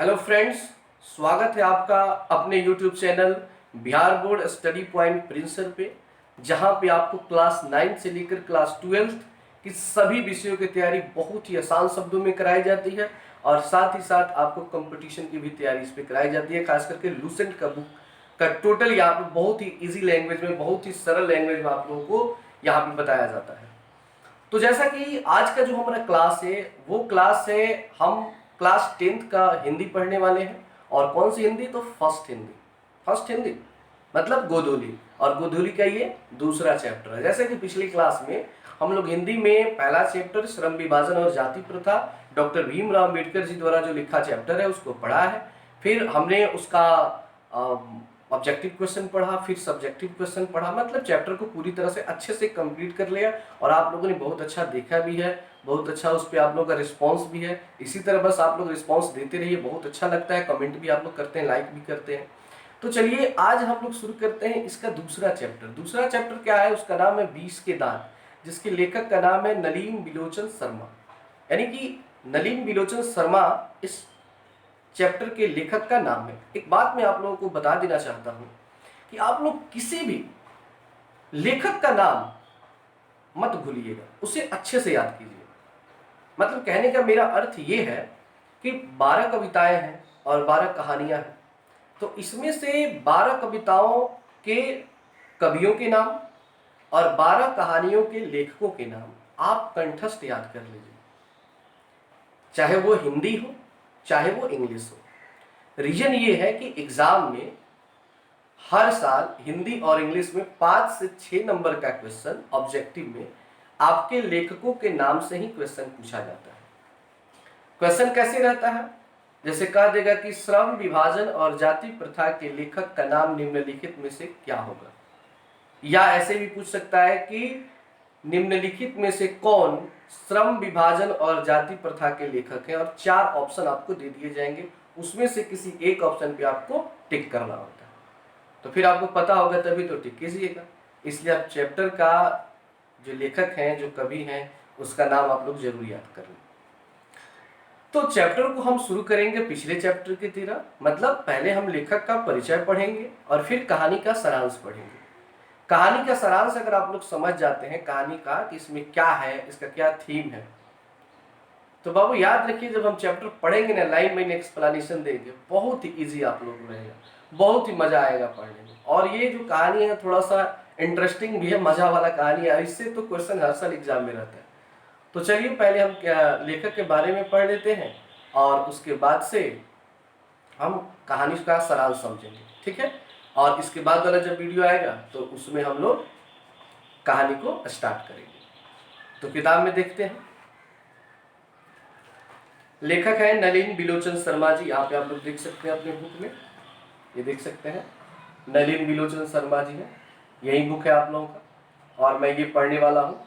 Hello friends, स्वागत है आपका अपने YouTube channel Bihar board study point प्रिंसर पे, जहां पे आपको क्लास 9 से लेकर क्लास 12 की सभी विषयों की तैयारी बहुत ही आसान शब्दों में कराई जाती है और साथ ही साथ आपको कंपटीशन की भी तैयारी इस पे कराई जाती है। खास करके लूसेंट का बुक का टोटल यहाँ पे बहुत ही इजी लैंग्वेज में, बहुत ही सरल लैंग्वेज में आप लोगों को यहाँ पे बताया जाता है। तो जैसा कि आज का जो हमारा क्लास है वो क्लास है, हम क्लास 10th का हिंदी पढ़ने वाले हैं। और कौन सी हिंदी? तो फर्स्ट हिंदी मतलब गोधूली। और गोधूली का ये दूसरा चैप्टर है। जैसे कि पिछली क्लास में हम लोग हिंदी में पहला चैप्टर श्रम विभाजन और जाति प्रथा डॉक्टर भीमराव अम्बेडकर जी द्वारा जो लिखा चैप्टर है उसको पढ़ा है। फिर हमने उसका ऑब्जेक्टिव क्वेश्चन पढ़ा, फिर सब्जेक्टिव क्वेश्चन पढ़ा, मतलब चैप्टर को पूरी तरह से अच्छे से कंप्लीट कर लिया। और आप लोगों ने बहुत अच्छा देखा भी है, बहुत अच्छा उस पर आप लोगों का रिस्पांस भी है। इसी तरह बस आप लोग रिस्पांस देते रहिए, बहुत अच्छा लगता है। कमेंट भी आप लोग करते हैं, लाइक भी करते हैं। तो चलिए आज हम लोग शुरू करते हैं इसका दूसरा चैप्टर। दूसरा चैप्टर क्या है? उसका नाम है 20 के दांत, जिसके लेखक का नाम है नलिन बिलोचन शर्मा। यानी कि नलिन बिलोचन शर्मा इस चैप्टर के लेखक का नाम है। एक बात मैं आप लोगों को बता देना चाहता हूं कि आप लोग किसी भी लेखक का नाम मत भूलिएगा, उसे अच्छे से याद कीजिए। मतलब कहने का मेरा अर्थ ये है कि 12 कविताएं हैं और 12 कहानियां हैं। तो इसमें से 12 कविताओं के कवियों के नाम और 12 कहानियों के लेखकों के नाम आप कंठस्थ याद कर लीजिए, चाहे वो हिंदी हो चाहे वो इंग्लिश हो। रीजन ये है कि एग्जाम में हर साल हिंदी और इंग्लिश में 5 से 6 नंबर का क्वेश्चन ऑब्जेक्टिव में आपके लेखकों के नाम से ही क्वेश्चन पूछा जाता है। क्वेश्चन कैसे रहता है? जैसे कह देगा कि श्रम विभाजन और जाति प्रथा के लेखक का नाम निम्नलिखित में से क्या होगा। या ऐसे भी पूछ सकता है कि निम्नलिखित में से कौन श्रम विभाजन और जाति प्रथा के लेखक हैं, और 4 ऑप्शन आपको दे दिए जाएंगे, उसमें से किसी एक ऑप्शन पे आपको टिक करना होता है। तो फिर आपको पता होगा तभी तो टिक कीजिएगा। इसलिए आप चैप्टर का जो लेखक हैं, जो कवि हैं, उसका नाम आप लोग जरूर याद कर लें। तो चैप्टर को हम शुरू करेंगे पिछले चैप्टर की तरह, मतलब पहले हम लेखक का परिचय पढ़ेंगे और फिर कहानी का सारांश पढ़ेंगे। कहानी का सारांश अगर आप लोग समझ जाते हैं कहानी का कि इसमें क्या है, इसका क्या थीम है, तो बाबू याद रखिए जब हम चैप्टर पढ़ेंगे ना, लाइन बाइन एक्सप्लेनेशन देंगे, बहुत ही इजी आप लोग को रहेगा, बहुत ही मजा आएगा पढ़ने में। और ये जो कहानी है थोड़ा सा इंटरेस्टिंग भी है, मजा वाला कहानी है, इससे तो क्वेश्चन हर साल एग्जाम में रहता है। तो चलिए पहले हम क्या लेखक के बारे में पढ़ लेते हैं और उसके बाद से हम कहानी का सारांश समझेंगे, ठीक है। और इसके बाद वाला जब वीडियो आएगा तो उसमें हम लोग कहानी को स्टार्ट करेंगे। तो किताब में देखते हैं। लेखक है नलिन बिलोचन शर्मा जी। यहाँ पे आप लोग देख सकते हैं अपने बुक में, ये देख सकते हैं नलिन बिलोचन शर्मा जी है, यही बुक है आप लोगों का और मैं ये पढ़ने वाला हूँ।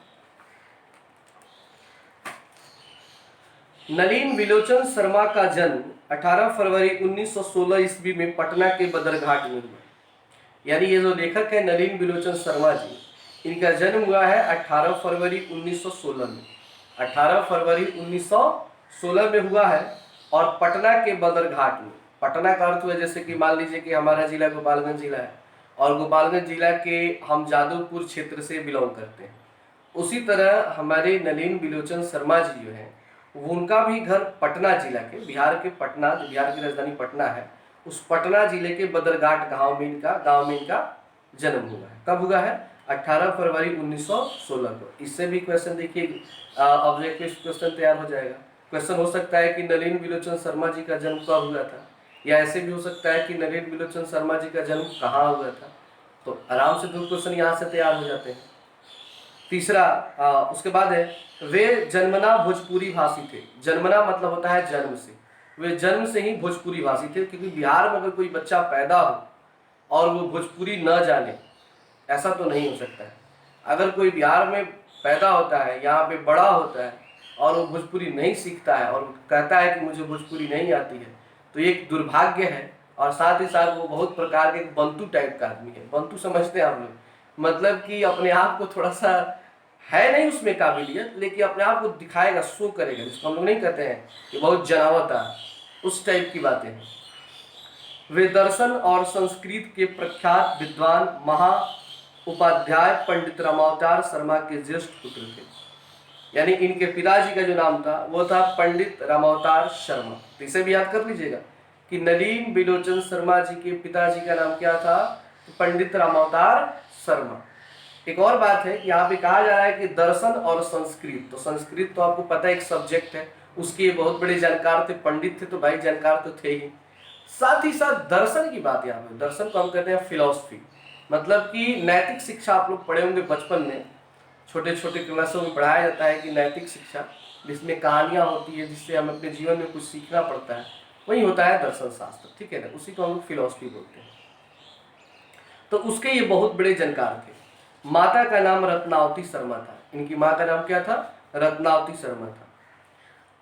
नलिन बिलोचन शर्मा का जन्म 18 फरवरी 1916 ईस्वी में पटना के बदरघाट में हुआ। यानी ये जो लेखक है नलिन बिलोचन शर्मा जी, इनका जन्म हुआ है 18 फरवरी 1916 में। 18 फरवरी 1916 में हुआ है और पटना के बदरघाट में। पटना का अर्थ हुआ जैसे कि मान लीजिए कि हमारा जिला गोपालगंज जिला है और गोपालगंज जिला के हम जादवपुर क्षेत्र से बिलोंग करते हैं। उसी तरह हमारे नलिन बिलोचन शर्मा जी जो हैं, उनका भी घर पटना जिला के, बिहार के पटना, बिहार की राजधानी पटना है, उस पटना जिले के बदरघाट गांव में इनका जन्म हुआ है। कब हुआ है? 18 फरवरी 1916 को। इससे भी क्वेश्चन देखिए, ऑब्जेक्टिव क्वेश्चन तैयार हो जाएगा। क्वेश्चन हो सकता है कि नलिन बिलोचन शर्मा जी का जन्म कब हुआ था, या ऐसे भी हो सकता है कि नलिन बिलोचन शर्मा जी का जन्म कहाँ हुआ था। तो आराम से 2 क्वेश्चन यहाँ से तैयार हो जाते हैं। तीसरा उसके बाद है, वे जन्मना भोजपुरी भाषी थे। जन्मना मतलब होता है जन्म से, वे जन्म से ही भोजपुरी भाषी थे। क्योंकि बिहार में अगर कोई बच्चा पैदा हो और वो भोजपुरी न जाने, ऐसा तो नहीं हो सकता है। अगर कोई बिहार में पैदा होता है, यहाँ पे बड़ा होता है और वो भोजपुरी नहीं सीखता है और कहता है कि मुझे भोजपुरी नहीं आती है, तो ये एक दुर्भाग्य है। और साथ ही साथ वो बहुत प्रकार के बंतू टाइप का आदमी है। बंतू समझते हैं आप लोग? मतलब कि अपने आप को थोड़ा सा है नहीं उसमें काबिलियत, लेकिन अपने आप को दिखाएगा, शो करेगा, जिसको हम लोग नहीं कहते हैं कि बहुत जनावत है। उस टाइप की बातें हैं। वे दर्शन और संस्कृत के प्रख्यात विद्वान महा उपाध्याय पंडित रामावतार शर्मा के ज्येष्ठ पुत्र थे। यानी इनके पिताजी का जो नाम था वो था पंडित रामावतार शर्मा। तो इसे भी याद कर लीजिएगा कि नलिन बिलोचन शर्मा जी के पिताजी का नाम क्या था, तो पंडित रामावतार शर्मा। एक और बात है कि यहाँ पे कहा जा रहा है कि दर्शन और संस्कृत, तो संस्कृत तो आपको पता है एक सब्जेक्ट है, उसके बहुत बड़े जानकार थे, पंडित थे तो भाई जानकार तो थे ही। साथ ही साथ दर्शन की बात, यहाँ पे दर्शन को हम कहते हैं फिलॉसफी, मतलब कि नैतिक शिक्षा आप लोग पढ़े होंगे बचपन में, छोटे छोटे क्लासों में पढ़ाया जाता है कि नैतिक शिक्षा, जिसमें कहानियां होती है जिससे हम अपने जीवन में कुछ सीखना पड़ता है, वही होता है दर्शन शास्त्र, ठीक है ना, उसी को हम लोग फिलॉसफी बोलते हैं। तो उसके ये बहुत बड़े जानकार थे। माता का नाम रत्नावती शर्मा था। इनकी माँ का नाम क्या था, रत्नावती शर्मा था।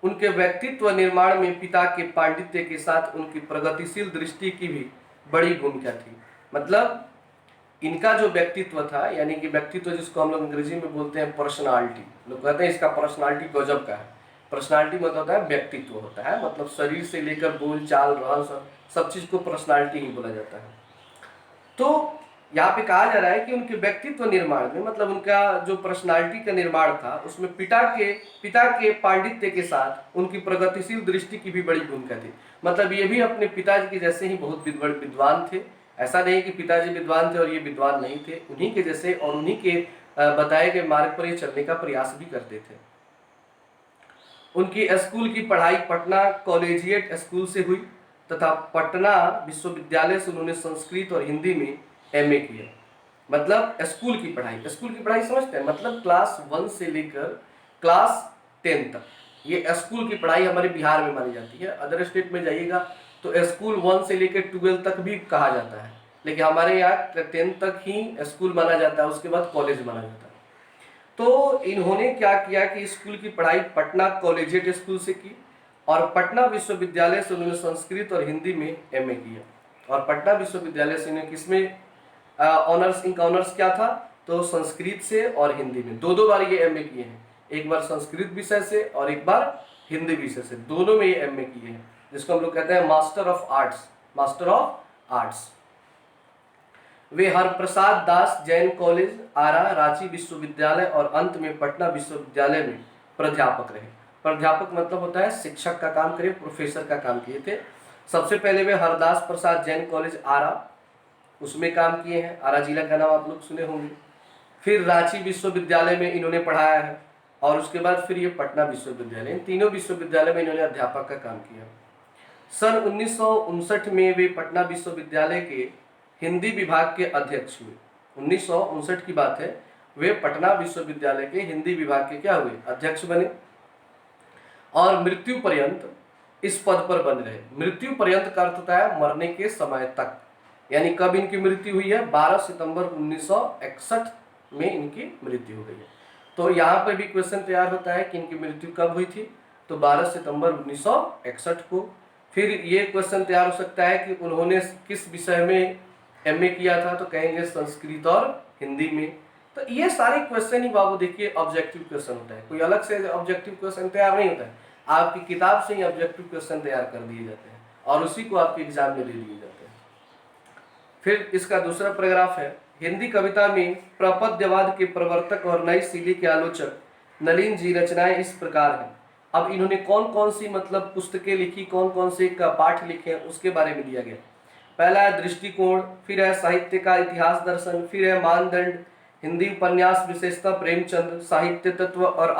उनके व्यक्तित्व निर्माण में पिता के पांडित्य के साथ उनकी प्रगतिशील दृष्टि की भी बड़ी भूमिका थी। मतलब इनका जो व्यक्तित्व था, यानी कि व्यक्तित्व जिसको हम लोग अंग्रेजी में बोलते हैं पर्सनालिटी, लोग कहते हैं इसका पर्सनालिटी गजब का है। पर्सनालिटी मतलब होता है व्यक्तित्व होता है, मतलब शरीर से लेकर बोल चाल रहन सब चीज को पर्सनालिटी ही बोला जाता है। तो यहाँ पे कहा जा रहा है कि उनके व्यक्तित्व निर्माण में, मतलब उनका जो पर्सनालिटी का निर्माण था उसमें पिता के पांडित्य के साथ उनकी प्रगतिशील दृष्टि की भी बड़ी भूमिका थी। मतलब ये भी अपने पिताजी के जैसे ही बहुत विद्वान थे। ऐसा नहीं कि पिताजी विद्वान थे और ये विद्वान नहीं थे, उन्हीं के जैसे और उन्हीं के बताए गए मार्ग पर ये चलने का प्रयास भी करते थे। उनकी स्कूल की पढ़ाई पटना कॉलेजिएट स्कूल से हुई तथा पटना विश्वविद्यालय से उन्होंने संस्कृत और हिंदी में एमए किया। मतलब स्कूल की पढ़ाई समझते हैं, मतलब क्लास 1 से लेकर क्लास 10 तक ये स्कूल की पढ़ाई हमारे बिहार में मानी जाती है। अदर स्टेट में जाइएगा तो स्कूल 1 से लेकर 12 तक भी कहा जाता है, लेकिन हमारे यहाँ 10 तक ही स्कूल माना जाता है, उसके बाद कॉलेज माना जाता है। तो इन्होंने क्या किया कि स्कूल की पढ़ाई पटना कॉलेजिएट स्कूल से की और पटना विश्वविद्यालय से उन्होंने संस्कृत और हिंदी में एमए किया। और पटना विश्वविद्यालय से उन्हें किसमें ऑनर्स, इनका ऑनर्स क्या था, तो संस्कृत से और हिंदी में दो बार ये एमए किए हैं, एक बार संस्कृत विषय से और एक बार हिंदी विषय से, दोनों में ये एमए किए हैं, जिसको हम लोग कहते हैं मास्टर ऑफ आर्ट्स। वे हरप्रसाद दास जैन कॉलेज आरा, रांची विश्वविद्यालय और अंत में पटना विश्वविद्यालय में प्राध्यापक रहे। प्राध्यापक मतलब होता है शिक्षक का काम करे, प्रोफेसर का काम किए थे। सबसे पहले वे हरदास प्रसाद जैन कॉलेज आरा, उसमें काम किए हैं, आरा जिला का नाम आप लोग सुने होंगे। फिर रांची विश्वविद्यालय में इन्होंने पढ़ाया है और उसके बाद फिर ये पटना विश्वविद्यालय, इन तीनों विश्वविद्यालय में इन्होंने अध्यापक का काम किया। सन 1959 में वे पटना विश्वविद्यालय के हिंदी विभाग के अध्यक्ष हुए। 1959 की बात है, वे पटना विश्वविद्यालय के हिंदी विभाग के क्या हुए, अध्यक्ष बने और मृत्यु पर्यंत इस पद पर बने रहे। मृत्यु पर्यंत का अर्थ होता है मरने के समय तक, यानी कब इनकी मृत्यु हुई है, 12 सितंबर 1961 में इनकी मृत्यु हो गई है। तो यहाँ पर भी क्वेश्चन तैयार होता है कि इनकी मृत्यु कब हुई थी, तो 12 सितंबर 1961 को। फिर ये क्वेश्चन तैयार हो सकता है कि उन्होंने किस विषय में एमए किया था, तो कहेंगे संस्कृत और हिंदी में। तो ये सारे क्वेश्चन ही बाबू देखिए ऑब्जेक्टिव क्वेश्चन होता है, कोई अलग से ऑब्जेक्टिव क्वेश्चन तैयार नहीं होता है, आपकी किताब से ही ऑब्जेक्टिव क्वेश्चन तैयार कर दिए जाते हैं और उसी को आपके एग्जाम में ले लिए जाते हैं। फिर इसका दूसरा पैराग्राफ है, हिंदी कविता में प्रपद्यवाद के प्रवर्तक और नई शैली के आलोचक नलिन जी रचनाएं इस प्रकार हैं। अब इन्होंने कौन कौन सी मतलब पुस्तकें लिखी, कौन कौन से पाठ लिखे उसके बारे में दिया गया। पहला है दृष्टिकोण, फिर है साहित्य का इतिहास दर्शन, फिर है मानदंड, हिंदी उपन्यास विशेषतः प्रेमचंद, साहित्य तत्व और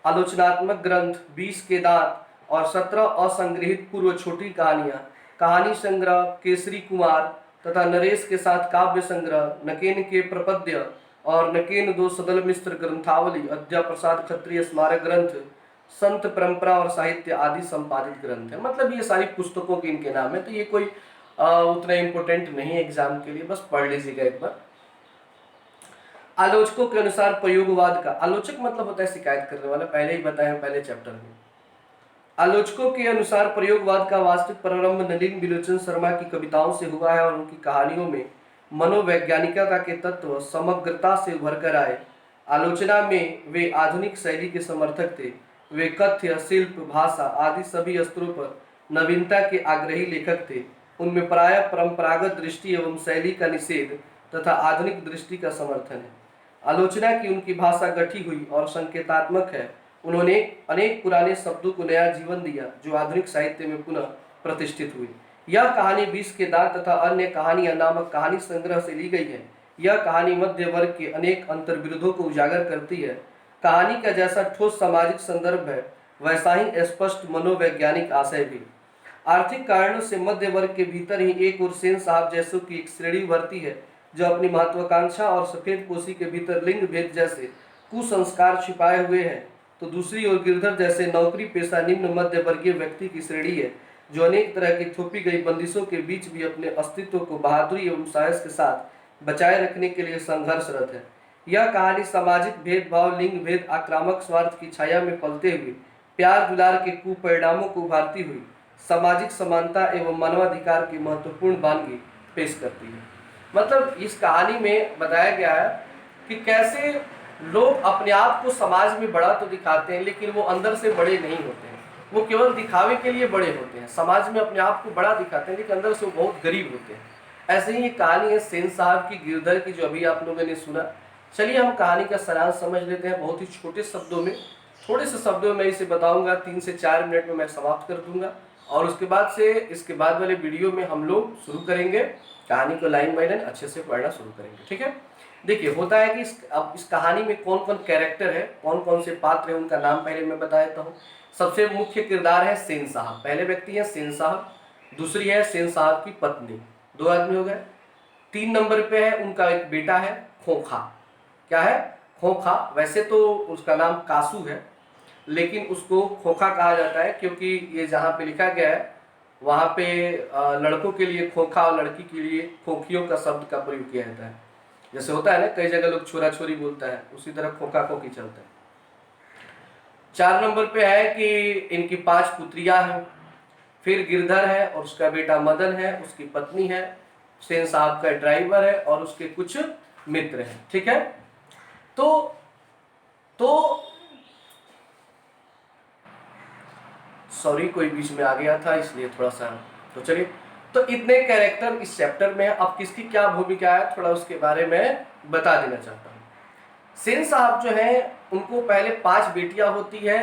आलोचनात्मक ग्रंथ, 20 के दांत और 17 असंग्रहित पूर्व छोटी कहानियां, कहानी संग्रह केसरी कुमार तथा नरेश के साथ काव्य संग्रह, नकेन के प्रपद्य और नकेन दो सदल मिश्र ग्रंथावली, अद्या प्रसाद क्षत्रिय स्मारक ग्रंथ, संत परंपरा और साहित्य आदि संपादित ग्रंथ है। मतलब ये सारी पुस्तकों के इनके नाम है। तो ये कोई उतना इम्पोर्टेंट नहीं है एग्जाम के लिए, बस पढ़ लीजिएगा एक बार। आलोचकों के अनुसार प्रयोगवाद का, आलोचक मतलब होता है शिकायत करने वाला, पहले ही बताया पहले चैप्टर में। आलोचकों के अनुसार प्रयोगवाद का वास्तविक प्रारंभ नलिन बिलोचन शर्मा की कविताओं से हुआ है और उनकी कहानियों में मनोवैज्ञानिकता के तत्व समग्रता से उभर कर आए। आलोचना में वे आधुनिक शैली के समर्थक थे। वे कथ्य, शिल्प, भाषा आदि सभी स्तरों पर नवीनता के आग्रही लेखक थे। उनमें प्रायः परंपरागत दृष्टि एवं शैली का निषेध तथा आधुनिक दृष्टि का समर्थन है। आलोचना की उनकी भाषा गठी हुई और संकेतात्मक है। उन्होंने अनेक पुराने शब्दों को नया जीवन दिया जो आधुनिक साहित्य में पुनः प्रतिष्ठित हुई। यह कहानी विष के दांत तथा अन्य कहानियां नामक कहानी संग्रह से ली गई है। यह कहानी मध्य वर्ग के अनेक अंतर्विरोधों को उजागर करती है। कहानी का जैसा ठोस सामाजिक संदर्भ है वैसा ही स्पष्ट मनोवैज्ञानिक आशय भी। आर्थिक कारणों से मध्य वर्ग के भीतर ही एक और सेन साहब जैसों की एक श्रेणी उभरती है जो अपनी महत्वाकांक्षा और सफेद पोशी के भीतर लिंग भेद जैसे कुसंस्कार छिपाए हुए हैं, तो दूसरी ओर गिरधर जैसे नौकरी पेशा निम्न मध्य वर्गीय व्यक्ति की श्रेणी है जो अनेक तरह की थोपी गई बंदिशों के बीच भी अपने अस्तित्व को बहादुरी एवं साहस के साथ बचाए रखने के लिए संघर्षरत है। यह कहानी सामाजिक भेदभाव, लिंग भेद, आक्रामक स्वार्थ की छाया में पलते हुए प्यार दुलार के कुपरिणामों को उभारती हुई सामाजिक समानता एवं मानवाधिकार की महत्वपूर्ण बानगी पेश करती है। मतलब इस कहानी में बताया गया है कि कैसे लोग अपने आप को समाज में बड़ा तो दिखाते हैं लेकिन वो अंदर से बड़े नहीं होते हैं, वो केवल दिखावे के लिए बड़े होते हैं। समाज में अपने आप को बड़ा दिखाते हैं लेकिन अंदर से वो बहुत गरीब होते हैं। ऐसे ही ये कहानी है सेन साहब की, गिरधर की, जो अभी आप लोगों ने सुना। चलिए हम कहानी का सारांश समझ लेते हैं बहुत ही छोटे शब्दों में। थोड़े से शब्दों में इसे बताऊंगा, 3 से 4 मिनट में मैं समाप्त कर दूंगा और इसके बाद वाले वीडियो में हम लोग शुरू करेंगे कहानी को लाइन बाय लाइन अच्छे से पढ़ना शुरू करेंगे। ठीक है, देखिए होता है कि इस कहानी में कौन कौन कैरेक्टर है, कौन कौन से पात्र है, उनका नाम पहले मैं बता देता हूँ। सबसे मुख्य किरदार है सेन साहब, पहले व्यक्ति है सेन साहब, दूसरी है सेन साहब की पत्नी, 2 आदमी हो गए। 3 नंबर पे है उनका एक बेटा है खोखा। क्या है? खोखा। वैसे तो उसका नाम कासू है लेकिन उसको खोखा कहा जाता है क्योंकि ये जहाँ पे लिखा गया है वहाँ पे लड़कों के लिए खोखा और लड़की के लिए खोखियों का शब्द का प्रयोग किया जाता है। जैसे होता है ना, कई जगह लोग छोरा छोरी बोलता है, उसी तरह खोखा खोखी चलता है। 4 नंबर पे है कि इनकी 5 पुत्रियां हैं, फिर गिरधर है और उसका बेटा मदन है, उसकी पत्नी है, सेन साहब का ड्राइवर है और उसके कुछ मित्र हैं। ठीक है, तो सॉरी कोई बीच में आ गया था इसलिए थोड़ा सा, तो चलिए, तो इतने कैरेक्टर इस चैप्टर में। अब किसकी क्या भूमिका है थोड़ा उसके बारे में बता देना चाहता हूँ। सेन साहब जो है उनको पहले 5 बेटियां होती है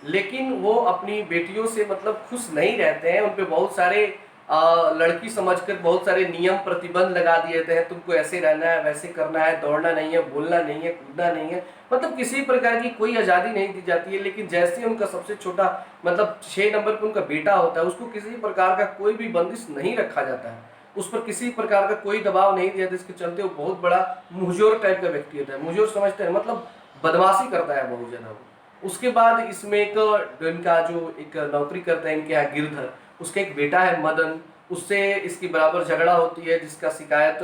लेकिन वो अपनी बेटियों से मतलब खुश नहीं रहते हैं। उन पे बहुत सारे लड़की समझकर बहुत सारे नियम प्रतिबंध लगा दिए जाते हैं, तुमको ऐसे रहना है, वैसे करना है, दौड़ना नहीं है, बोलना नहीं है, कूदना नहीं है, मतलब किसी प्रकार की कोई आज़ादी नहीं दी जाती है। लेकिन जैसे उनका सबसे छोटा मतलब 6 नंबर पर उनका बेटा होता है, उसको किसी प्रकार का कोई भी बंदिश नहीं रखा जाता है, उस पर किसी प्रकार का कोई दबाव नहीं दिया जाता, इसके चलते वो बहुत बड़ा मुहजोर टाइप का व्यक्ति होता है। मुहजोर समझते हैं, मतलब बदमाशी करता है बहुत ज़्यादा वो। उसके बाद इसमें इनका जो एक नौकरी करता है इनके यहाँ गिरधर, उसका एक बेटा है मदन, उससे इसकी बराबर झगड़ा होती है जिसका शिकायत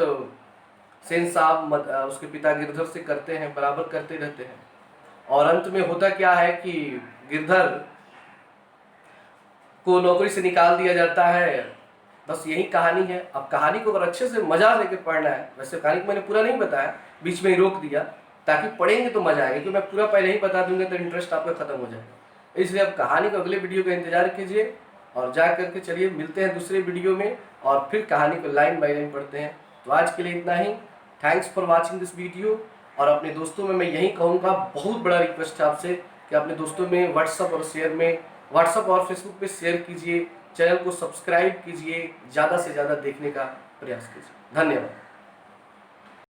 सेन साहब उसके पिता गिरधर से करते हैं, बराबर करते रहते हैं। और अंत में होता क्या है कि गिरधर को नौकरी से निकाल दिया जाता है। बस यही कहानी है। अब कहानी को अगर अच्छे से मजा लेके पढ़ना है, वैसे कहानी को मैंने पूरा नहीं बताया, बीच में ही रोक दिया ताकि पढ़ेंगे तो मजा आएगा, क्योंकि मैं पूरा पहले ही बता दूंगा तो इंटरेस्ट आपका खत्म हो जाएगा। इसलिए अब कहानी को अगले वीडियो का इंतजार कीजिए और जा करके चलिए मिलते हैं दूसरे वीडियो में और फिर कहानी को लाइन बाय लाइन पढ़ते हैं। तो आज के लिए इतना ही। Thanks for watching this video. और अपने दोस्तों में मैं यही कहूँगा, बहुत बड़ा रिक्वेस्ट है आपसे कि अपने दोस्तों में व्हाट्सअप और फेसबुक पे शेयर कीजिए, चैनल को सब्सक्राइब कीजिए, ज़्यादा से ज़्यादा देखने का प्रयास कीजिए। धन्यवाद।